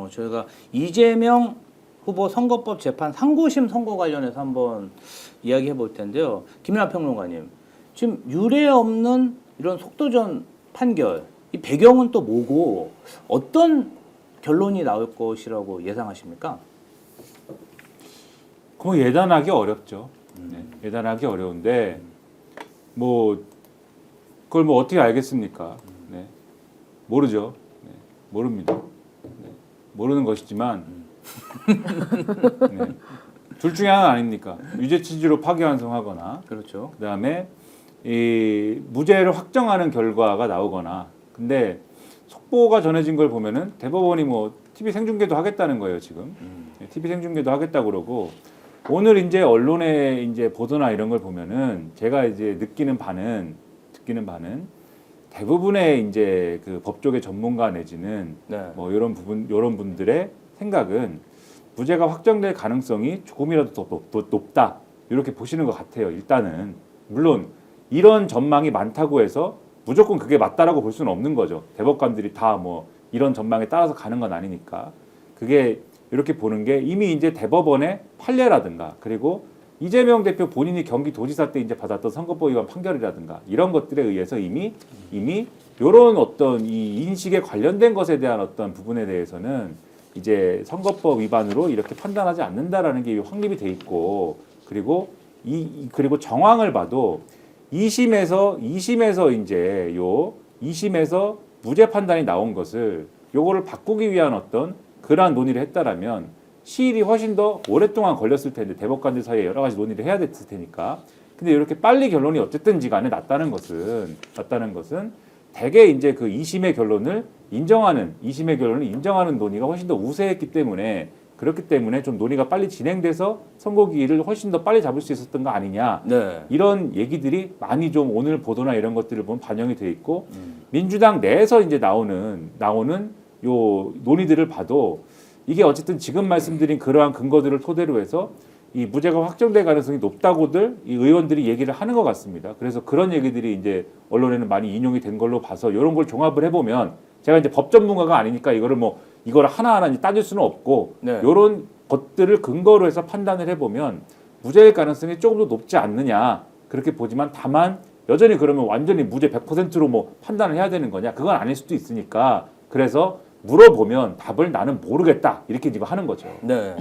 저희가 이재명 후보 선거법 재판 상고심 선고 관련해서 한번 이야기해 볼 텐데요. 김연아 평론가님, 지금 유례 없는 이런 속도전 판결, 이 배경은 또 뭐고 어떤 결론이 나올 것이라고 예상하십니까? 그거 예단하기 어렵죠. 네, 예단하기 어려운데 뭐 그걸 뭐 어떻게 알겠습니까? 네, 모르죠. 네, 모릅니다. 네, 모르는 것이지만 네, 둘 중에 하나 아닙니까? 유죄 취지로 파기환송하거나 그렇죠. 그다음에 이 무죄를 확정하는 결과가 나오거나. 근데 속보가 전해진 걸 보면은 대법원이 뭐 TV 생중계도 하겠다는 거예요 지금. 네, TV 생중계도 하겠다고 그러고. 오늘 이제 언론의 이제 보도나 이런 걸 보면은 제가 이제 느끼는 바는 대부분의 이제 그 법조계 전문가 내지는 네. 뭐 이런 분들의 생각은 무죄가 확정될 가능성이 조금이라도 더 높다 이렇게 보시는 것 같아요. 일단은 물론 이런 전망이 많다고 해서 무조건 그게 맞다라고 볼 수는 없는 거죠. 대법관들이 다 뭐 이런 전망에 따라서 가는 건 아니니까. 그게 이렇게 보는 게 이미 이제 대법원의 판례라든가 그리고 이재명 대표 본인이 경기도지사 때 이제 받았던 선거법 위반 판결이라든가 이런 것들에 의해서 이미 이런 어떤 이 인식에 관련된 것에 대한 어떤 부분에 대해서는 이제 선거법 위반으로 이렇게 판단하지 않는다라는 게 확립이 돼 있고 그리고 그리고 정황을 봐도 2심에서 이제 2심에서 무죄 판단이 나온 것을 요거를 바꾸기 위한 어떤 그러한 논의를 했다라면 시일이 훨씬 더 오랫동안 걸렸을 텐데 대법관들 사이에 여러 가지 논의를 해야 됐을 테니까. 근데 이렇게 빨리 결론이 어쨌든지 간에 났다는 것은 대개 이제 그 2심의 결론을 인정하는 논의가 훨씬 더 우세했기 때문에 그렇기 때문에 좀 논의가 빨리 진행돼서 선고기일을 훨씬 더 빨리 잡을 수 있었던 거 아니냐. 네. 이런 얘기들이 많이 좀 오늘 보도나 이런 것들을 보면 반영이 돼 있고 민주당 내에서 이제 나오는 요 논의들을 봐도 이게 어쨌든 지금 말씀드린 그러한 근거들을 토대로 해서 이 무죄가 확정될 가능성이 높다고들 이 의원들이 얘기를 하는 것 같습니다. 그래서 그런 얘기들이 이제 언론에는 많이 인용이 된 걸로 봐서 이런 걸 종합을 해보면 제가 이제 법 전문가가 아니니까 이거를 하나하나 이제 따질 수는 없고 네. 이런 것들을 근거로 해서 판단을 해보면 무죄일 가능성이 조금 더 높지 않느냐 그렇게 보지만 다만 여전히 그러면 완전히 무죄 100%로 뭐 판단을 해야 되는 거냐 그건 아닐 수도 있으니까 그래서 물어보면 답을 나는 모르겠다 이렇게 지금 하는 거죠. 네.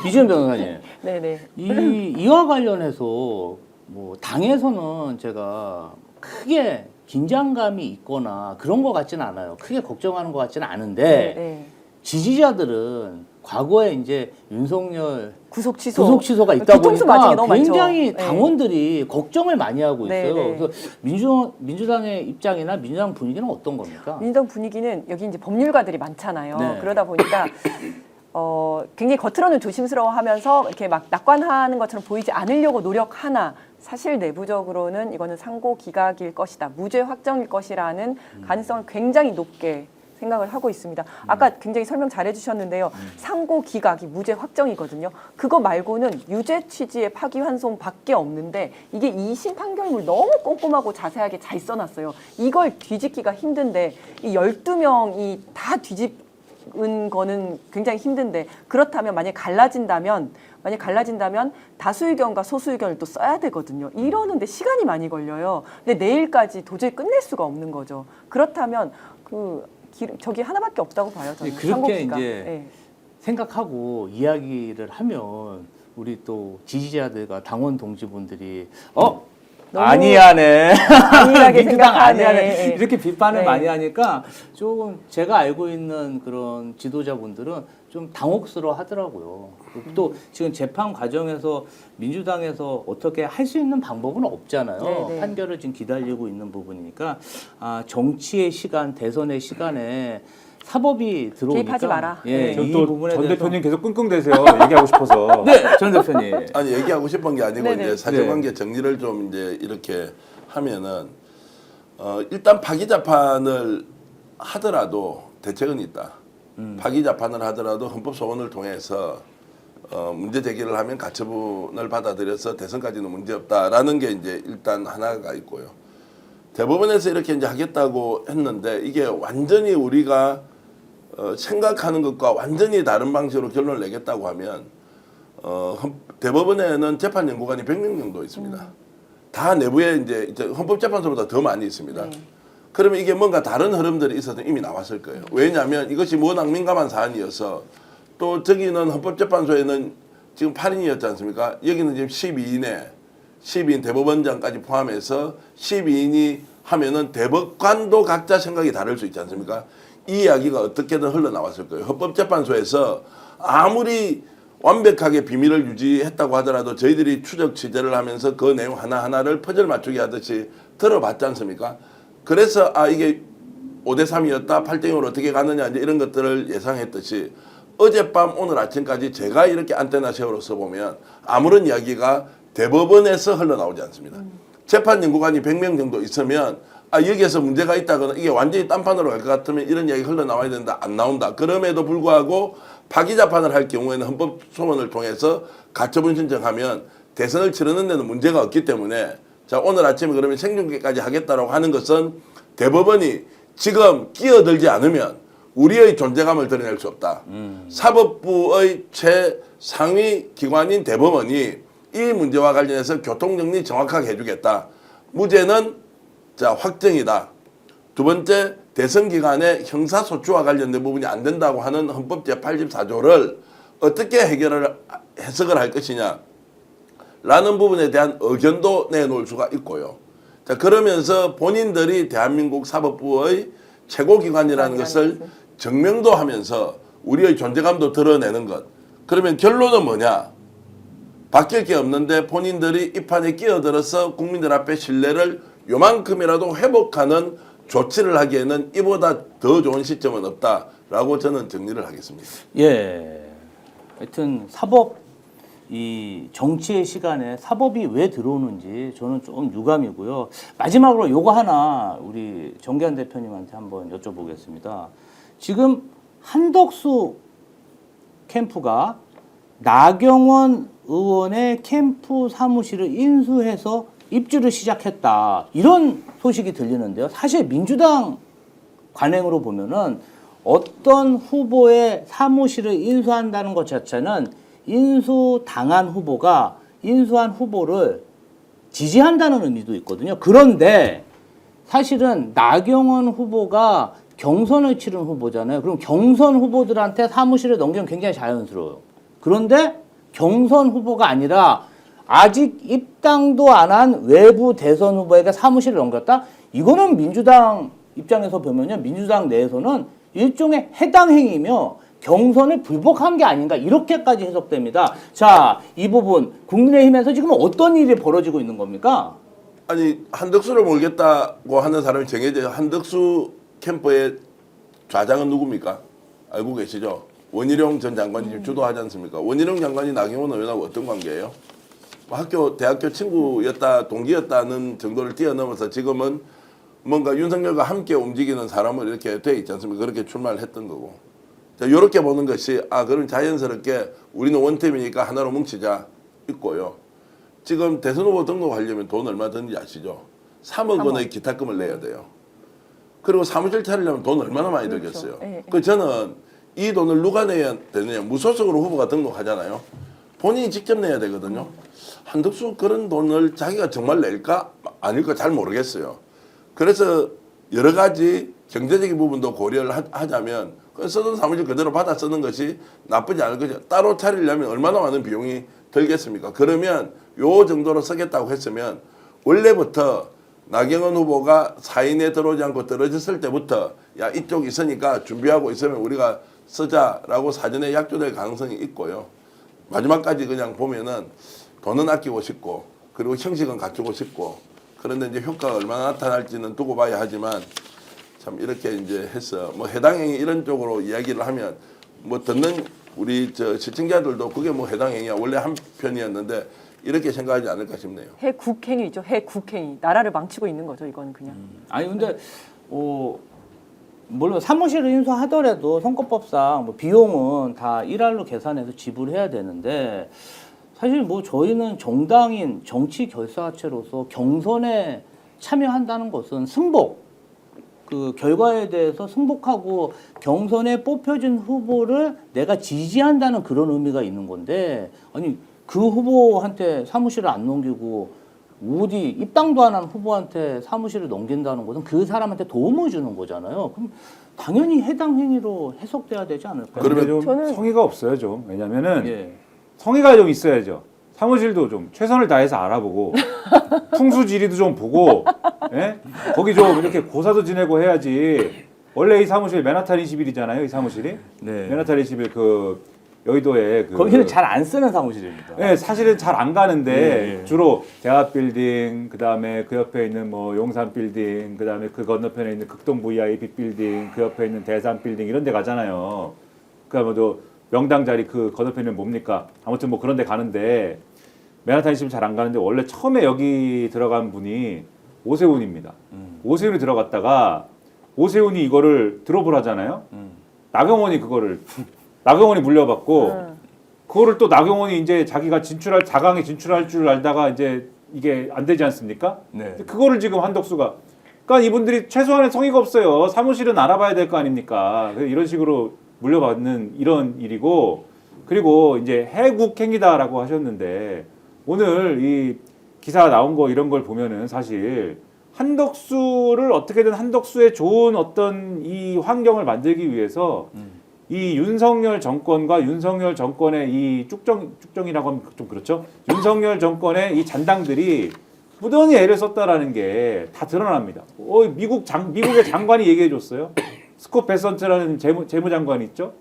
이재명 변호사님. 네네. 이와 관련해서 뭐 당에서는 제가 크게 긴장감이 있거나 그런 것 같지는 않아요. 크게 걱정하는 것 같지는 않은데 네. 지지자들은 과거에 이제 윤석열 구속 취소가 있다 뒤통수 맞은 게 보니까 너무 굉장히 많죠. 당원들이 걱정을 많이 하고 있어요. 네, 네. 그래서 민주당의 입장이나 민주당 분위기는 어떤 겁니까? 민주당 분위기는 여기 이제 법률가들이 많잖아요. 네. 그러다 보니까 굉장히 겉으로는 조심스러워하면서 이렇게 막 낙관하는 것처럼 보이지 않으려고 노력하나 사실 내부적으로는 이거는 상고 기각일 것이다, 무죄 확정일 것이라는 가능성을 굉장히 높게 생각을 하고 있습니다. 아까 굉장히 설명 잘 해주셨는데요. 상고 기각이 무죄 확정이거든요. 그거 말고는 유죄 취지의 파기환송밖에 없는데 이게 2심 판결문 너무 꼼꼼하고 자세하게 잘 써놨어요. 이걸 뒤집기가 힘든데 이 12명이 다 뒤집은 거는 굉장히 힘든데 그렇다면 만약에 갈라진다면 다수 의견과 소수 의견을 또 써야 되거든요. 이러는데 시간이 많이 걸려요. 근데 내일까지 도저히 끝낼 수가 없는 거죠. 그렇다면 저기 하나밖에 없다고 봐요. 저는 그렇게 선거기가. 이제 네. 생각하고 이야기를 하면 우리 또 지지자들과 당원 동지분들이 아니하네. 안일하게 민주당 생각하네. 아니하네. 이렇게 비판을 네. 많이 하니까 조금 제가 알고 있는 그런 지도자분들은 좀 당혹스러워 하더라고요. 또 지금 재판 과정에서 민주당에서 어떻게 할 수 있는 방법은 없잖아요. 네, 네. 판결을 지금 기다리고 있는 부분이니까 정치의 시간, 대선의 시간에 사법이 들어오니까 개입하지 마라. 예, 네. 이 전 부분에 전 대해서 대표님 계속 끙끙대세요. 얘기하고 싶어서. 네, 전 대표님. 아니 얘기하고 싶은 게 아니고 네네. 이제 사실관계 정리를 좀 이제 이렇게 하면은 일단 파기 재판을 하더라도 대책은 있다. 파기 재판을 하더라도 헌법 소원을 통해서 문제 제기를 하면 가처분을 받아들여서 대선까지는 문제 없다라는 게 이제 일단 하나가 있고요. 대법원에서 이렇게 이제 하겠다고 했는데 이게 완전히 우리가 생각하는 것과 완전히 다른 방식으로 결론을 내겠다고 하면 대법원에는 재판 연구관이 100명 정도 있습니다. 다 내부에 이제 헌법재판소보다 더 많이 있습니다. 네. 그러면 이게 뭔가 다른 흐름들이 있어서 이미 나왔을 거예요. 왜냐하면 이것이 워낙 민감한 사안이어서 또 저기는 헌법재판소에는 지금 8인이었지 않습니까? 여기는 지금 12인에 12인 대법원장까지 포함해서 12인이 하면은 대법관도 각자 생각이 다를 수 있지 않습니까? 이 이야기가 어떻게든 흘러나왔을 거예요. 헌법재판소에서 아무리 완벽하게 비밀을 유지했다고 하더라도 저희들이 추적 취재를 하면서 그 내용 하나하나를 퍼즐 맞추기 하듯이 들어봤지 않습니까? 그래서 이게 5대3이었다 8대0으로 어떻게 가느냐 이제 이런 것들을 예상했듯이 어젯밤 오늘 아침까지 제가 이렇게 안테나 세워서 보면 아무런 이야기가 대법원에서 흘러나오지 않습니다. 재판연구관이 100명 정도 있으면 여기에서 문제가 있다거나 이게 완전히 딴판으로 갈 것 같으면 이런 이야기 흘러나와야 된다. 안 나온다. 그럼에도 불구하고 파기자판을 할 경우에는 헌법소원을 통해서 가처분 신청하면 대선을 치르는 데는 문제가 없기 때문에 자 오늘 아침에 그러면 생중계까지 하겠다라고 하는 것은 대법원이 지금 끼어들지 않으면 우리의 존재감을 드러낼 수 없다. 사법부의 최상위 기관인 대법원이 이 문제와 관련해서 교통정리 정확하게 해주겠다. 무죄는 확정이다. 두 번째 대선 기간에 형사소추와 관련된 부분이 안 된다고 하는 헌법 제84조를 어떻게 해석을 할 것이냐 라는 부분에 대한 의견도 내놓을 수가 있고요. 자 그러면서 본인들이 대한민국 사법부의 최고기관이라는 것을 증명도 하면서 우리의 존재감도 드러내는 것. 그러면 결론은 뭐냐? 바뀔 게 없는데 본인들이 이 판에 끼어들어서 국민들 앞에 신뢰를 요만큼이라도 회복하는 조치를 하기에는 이보다 더 좋은 시점은 없다라고 저는 정리를 하겠습니다. 예. 하여튼 사법 이 정치의 시간에 사법이 왜 들어오는지 저는 좀 유감이고요. 마지막으로 요거 하나 우리 정기환 대표님한테 한번 여쭤보겠습니다. 지금 한덕수 캠프가 나경원 의원의 캠프 사무실을 인수해서 입주를 시작했다. 이런 소식이 들리는데요. 사실 민주당 관행으로 보면은 어떤 후보의 사무실을 인수한다는 것 자체는 인수당한 후보가 인수한 후보를 지지한다는 의미도 있거든요. 그런데 사실은 나경원 후보가 경선을 치른 후보잖아요. 그럼 경선 후보들한테 사무실을 넘기면 굉장히 자연스러워요. 그런데 경선 후보가 아니라 아직 입당도 안 한 외부 대선 후보에게 사무실을 넘겼다? 이거는 민주당 입장에서 보면요. 민주당 내에서는 일종의 해당 행위며 경선을 불복한 게 아닌가 이렇게까지 해석됩니다. 자, 이 부분 국민의힘에서 지금 어떤 일이 벌어지고 있는 겁니까? 아니 한덕수를 몰겠다고 하는 사람이 정해져 한덕수 캠프의 좌장은 누굽니까? 알고 계시죠? 원희룡 전 장관이 주도하지 않습니까? 원희룡 장관이 나경원 의원하고 어떤 관계예요? 대학교 친구였다, 동기였다는 정도를 뛰어넘어서 지금은 뭔가 윤석열과 함께 움직이는 사람을 이렇게 돼 있지 않습니까? 그렇게 출마를 했던 거고. 자, 이렇게 보는 것이 그럼 자연스럽게 우리는 원팀이니까 하나로 뭉치자 있고요. 지금 대선 후보 등록하려면 돈 얼마 드는지 아시죠? 3억 원의 기타금을 내야 돼요. 그리고 사무실 차리려면 돈 얼마나 많이 들겠어요. 네. 그 저는 이 돈을 누가 내야 되느냐. 무소속으로 후보가 등록하잖아요. 본인이 직접 내야 되거든요. 한덕수 그런 돈을 자기가 정말 낼까 아닐까 잘 모르겠어요. 그래서 여러 가지 경제적인 부분도 고려를 하자면 쓰던 사무실 그대로 받아 쓰는 것이 나쁘지 않을 거죠. 따로 차리려면 얼마나 많은 비용이 들겠습니까? 그러면 요 정도로 쓰겠다고 했으면 원래부터 나경원 후보가 사인에 들어오지 않고 떨어졌을 때부터 야 이쪽 있으니까 준비하고 있으면 우리가 쓰자라고 사전에 약조될 가능성이 있고요. 마지막까지 그냥 보면은 돈은 아끼고 싶고 그리고 형식은 갖추고 싶고 그런데 이제 효과가 얼마나 나타날지는 두고 봐야 하지만 참 이렇게 이제 해서 뭐 해당 행위 이런 쪽으로 이야기를 하면 뭐 듣는 우리 시청자들도 그게 뭐 해당 행위야 원래 한 편이었는데 이렇게 생각하지 않을까 싶네요. 해국행위죠. 해국행위. 나라를 망치고 있는 거죠. 이거는 그냥. 아니 근데 물론 사무실을 인수하더라도 선거법상 뭐 비용은 다 일할로 계산해서 지불해야 되는데 사실 뭐 저희는 정당인 정치 결사체로서 경선에 참여한다는 것은 승복 그 결과에 대해서 승복하고 경선에 뽑혀진 후보를 내가 지지한다는 그런 의미가 있는 건데 아니 그 후보한테 사무실을 안 넘기고 어디 입당도 안 한 후보한테 사무실을 넘긴다는 것은 그 사람한테 도움을 주는 거잖아요. 그럼 당연히 해당 행위로 해석돼야 되지 않을까요? 그러면 좀 저는- 성의가 없어요 좀. 왜냐면은 예. 성의가 좀 있어야죠. 사무실도 좀 최선을 다해서 알아보고 풍수지리도 좀 보고 예? 거기 좀 이렇게 고사도 지내고 해야지. 원래 이 사무실 맨하탄 21이잖아요. 이 사무실이 네. 맨하탄 21 그 여의도에 그 거기는 잘 안 쓰는 사무실입니다. 네, 사실은 잘 안 가는데 예, 예. 주로 대합 빌딩, 그다음에 그 옆에 있는 뭐 용산 빌딩, 그다음에 그 건너편에 있는 극동 VIP 빌딩, 그 옆에 있는 대산 빌딩 이런 데 가잖아요. 그다음에 또 명당 자리 그 건너편에는 뭡니까? 아무튼 뭐 그런 데 가는데 맨하탄 있으면 잘 안 가는데 원래 처음에 여기 들어간 분이 오세훈입니다. 오세훈이 들어갔다가 오세훈이 이거를 드롭을 하잖아요. 나경원이 그거를 나경원이 물려받고 그거를 또 나경원이 이제 자기가 진출할 4강에 진출할 줄 알다가 이제 이게 안 되지 않습니까? 네. 그거를 지금 한덕수가 그러니까 이분들이 최소한의 성의가 없어요. 사무실은 알아봐야 될 거 아닙니까? 이런 식으로 물려받는 이런 일이고 그리고 이제 해국행위다라고 하셨는데 오늘 이 기사 나온 거 이런 걸 보면은 사실 한덕수를 어떻게든 한덕수의 좋은 어떤 이 환경을 만들기 위해서 이 윤석열 정권과 윤석열 정권의 이 쭉정이라고 하면 좀 그렇죠. 윤석열 정권의 이 잔당들이 무던히 애를 썼다라는 게 다 드러납니다. 미국의 장관이 얘기해 줬어요. 스콧 베선트라는 재무장관이 있죠.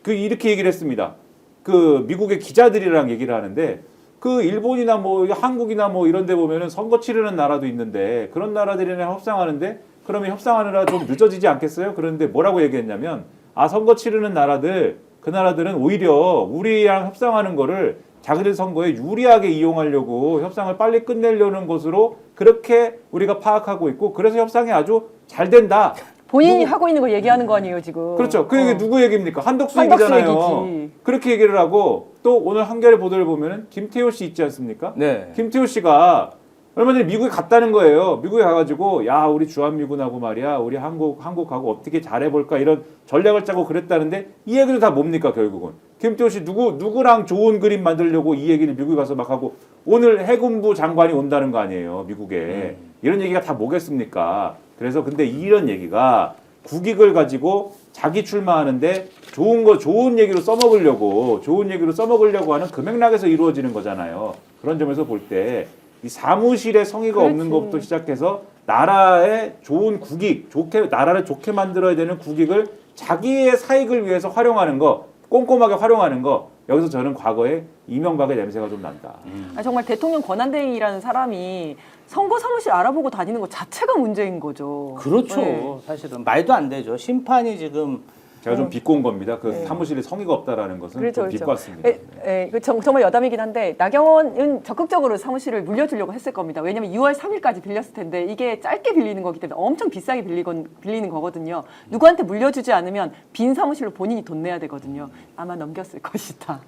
이렇게 얘기를 했습니다. 그 미국의 기자들이랑 얘기를 하는데 그 일본이나 뭐 한국이나 뭐 이런 데 보면은 선거 치르는 나라도 있는데 그런 나라들이랑 협상하는데 그러면 협상하느라 좀 늦어지지 않겠어요? 그런데 뭐라고 얘기했냐면 선거 치르는 나라들 그 나라들은 오히려 우리랑 협상하는 거를 자기들 선거에 유리하게 이용하려고 협상을 빨리 끝내려는 것으로 그렇게 우리가 파악하고 있고 그래서 협상이 아주 잘 된다. 본인이 하고 있는 걸 얘기하는 거 아니에요 지금? 그렇죠. 그 얘기 누구 얘기입니까? 한덕수 한덕수 얘기잖아요. 얘기지. 그렇게 얘기를 하고 또 오늘 한겨레 보도를 보면은 김태호 씨 있지 않습니까? 네. 김태호 씨가 얼마 전에 미국에 갔다는 거예요. 미국에 가가지고 야 우리 주한미군하고 말이야 우리 한국하고 어떻게 잘해볼까 이런 전략을 짜고 그랬다는데 이 얘기도 다 뭡니까 결국은 김태호 씨 누구랑 좋은 그림 만들려고 이 얘기를 미국에 가서 막 하고 오늘 해군부 장관이 온다는 거 아니에요 미국에 이런 얘기가 다 뭐겠습니까? 그래서 근데 이런 얘기가 국익을 가지고 자기 출마하는데 좋은 얘기로 써먹으려고 하는 그 맥락에서 이루어지는 거잖아요. 그런 점에서 볼 때 이 사무실에 성의가 없는 그렇지. 것부터 시작해서 나라의 좋은 국익, 나라를 좋게 만들어야 되는 국익을 자기의 사익을 위해서 활용하는 거, 꼼꼼하게 활용하는 거. 여기서 저는 과거에 이명박의 냄새가 좀 난다. 정말 대통령 권한대행이라는 사람이 선거 사무실 알아보고 다니는 것 자체가 문제인 거죠. 그렇죠. 네. 사실은 말도 안 되죠. 심판이 지금 제가 좀 비꼬은 겁니다. 그 사무실에 성의가 없다라는 것은 그렇죠, 좀 그렇죠. 비꼬았습니다. 정말 여담이긴 한데 나경원은 적극적으로 사무실을 물려주려고 했을 겁니다. 왜냐하면 6월 3일까지 빌렸을 텐데 이게 짧게 빌리는 거기 때문에 엄청 비싸게 빌리는 거거든요. 누구한테 물려주지 않으면 빈 사무실로 본인이 돈 내야 되거든요. 아마 넘겼을 것이다.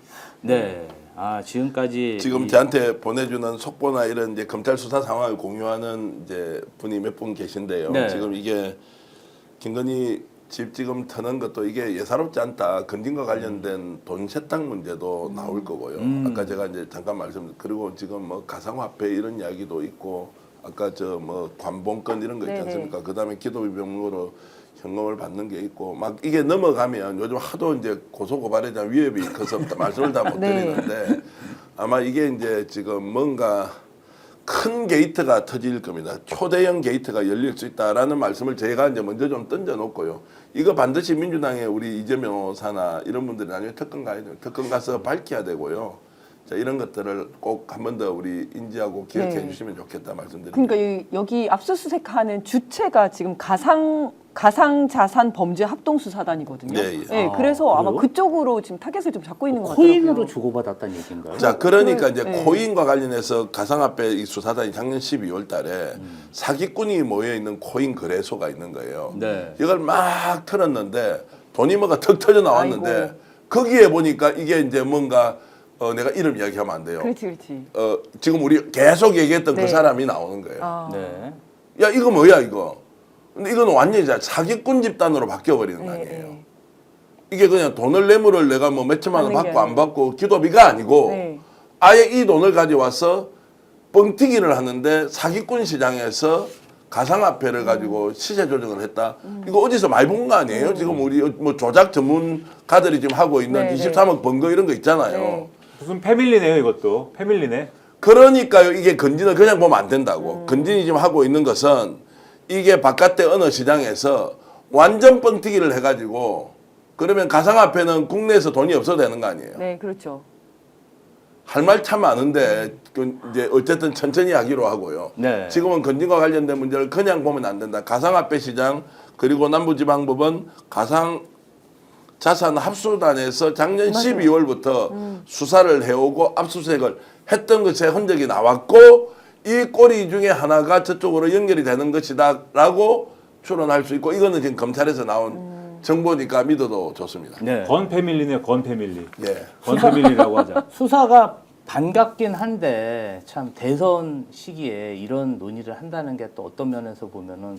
네. 지금까지 지금 저한테 보내주는 속보나 이런 이제 검찰 수사 상황을 공유하는 이제 분이 몇 분 계신데요. 네. 지금 이게 김건희 집 지금 터는 것도 이게 예사롭지 않다. 건진과 관련된 돈 세탁 문제도 나올 거고요. 아까 제가 이제 잠깐 그리고 지금 뭐 가상화폐 이런 이야기도 있고 아까 저 뭐 관봉권 이런 거 있지 네네. 않습니까? 그다음에 기도비병으로 현금을 받는 게 있고 막 이게 넘어가면 요즘 하도 이제 고소고발에 대한 위협이 커서 말씀을 다 못 네. 드리는데 아마 이게 이제 지금 뭔가 큰 게이트가 터질 겁니다. 초대형 게이트가 열릴 수 있다라는 말씀을 제가 이제 먼저 좀 던져놓고요. 이거 반드시 민주당의 우리 이재명 변호사나 이런 분들이 나중에 특검 가야 돼요. 특검 가서 밝혀야 되고요. 자, 이런 것들을 꼭 한 번 더 우리 인지하고 기억해 네. 주시면 좋겠다 말씀드립니다. 그러니까 여기 압수수색하는 주체가 지금 가상자산 범죄 합동수사단이거든요. 네, 예. 그래서 아마 그래요? 그쪽으로 지금 타겟을 좀 잡고 있는 것 같아요. 코인으로 주고받았다는 얘기인가요? 자, 그러니까 이제 네. 코인과 관련해서 가상화폐 이 수사단이 작년 12월 달에 사기꾼이 모여 있는 코인 거래소가 있는 거예요. 네. 이걸 막 틀었는데 돈이 뭐가 턱 터져 나왔는데 아이고. 거기에 보니까 이게 이제 뭔가 내가 이름 이야기하면 안 돼요. 그렇지. 지금 우리 계속 얘기했던 네. 그 사람이 나오는 거예요. 아. 네. 야, 이거 뭐야 이거? 근데 이건 완전히 사기꾼 집단으로 바뀌어 버리는 거 네, 아니에요. 네. 이게 그냥 돈을 뇌물을 내가 뭐 몇천만 원 받는 게 받고 안 아니고. 받고 기도비가 아니고 네. 아예 이 돈을 가져와서 뻥튀기를 하는데 사기꾼 시장에서 가상화폐를 가지고 시세 조정을 했다. 이거 어디서 많이 본 거 아니에요? 지금 우리 뭐 조작 전문가들이 지금 하고 있는 네, 23억 번거 이런 거 있잖아요. 네. 무슨 패밀리네요, 이것도. 패밀리네. 그러니까요. 이게 건진을 그냥 보면 안 된다고. 건진이 지금 하고 있는 것은 이게 바깥의 어느 시장에서 완전 뻥튀기를 해가지고 그러면 가상화폐는 국내에서 돈이 없어도 되는 거 아니에요. 네, 그렇죠. 할 말 참 많은데 그 이제 어쨌든 천천히 하기로 하고요. 네. 지금은 건진과 관련된 문제를 그냥 보면 안 된다. 가상화폐 시장 그리고 남부지방법원 가상 자산 합수단에서 작년 12월부터 수사를 해오고 압수수색을 했던 것의 흔적이 나왔고 이 꼬리 중에 하나가 저쪽으로 연결이 되는 것이다라고 추론할 수 있고 이거는 지금 검찰에서 나온 정보니까 믿어도 좋습니다. 네. 건 패밀리네요, 건 패밀리. 예. 건 패밀리라고 하자. 수사가 반갑긴 한데 참 대선 시기에 이런 논의를 한다는 게 또 어떤 면에서 보면은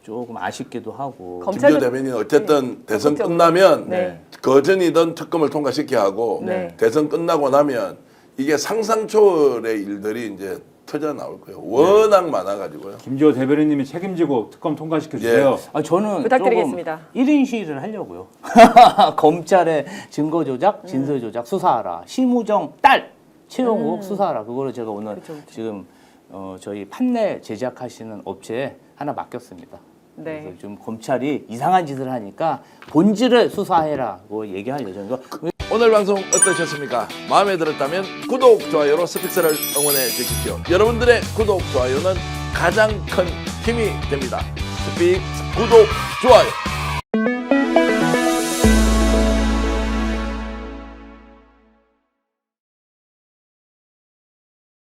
조금 아쉽기도 하고. 김기현 대변인 어쨌든 대선 적극적으로. 끝나면 네. 거전이든 특검을 통과시켜야 하고 네. 대선 끝나고 나면 이게 상상 초월의 일들이 이제 터져 나올 거예요. 워낙 많아가지고요. 김지호 대변인님이 책임지고 특검 통과시켜 주세요. 아, 저는 부탁드리겠습니다. 조금 1인 시위를 하려고요. 검찰의 증거 조작, 진술 조작 수사하라. 심우정 딸 최용욱 수사하라. 그거를 제가 오늘 그쵸, 그쵸. 지금 저희 판넬 제작하시는 업체에 하나 맡겼습니다. 네. 그래서 좀 검찰이 이상한 짓을 하니까 본질을 수사해라고 얘기할 예정이고. 오늘 방송 어떠셨습니까? 마음에 들었다면 구독, 좋아요로 스픽스를 응원해 주십시오. 여러분들의 구독, 좋아요는 가장 큰 힘이 됩니다. 스픽스 구독, 좋아요.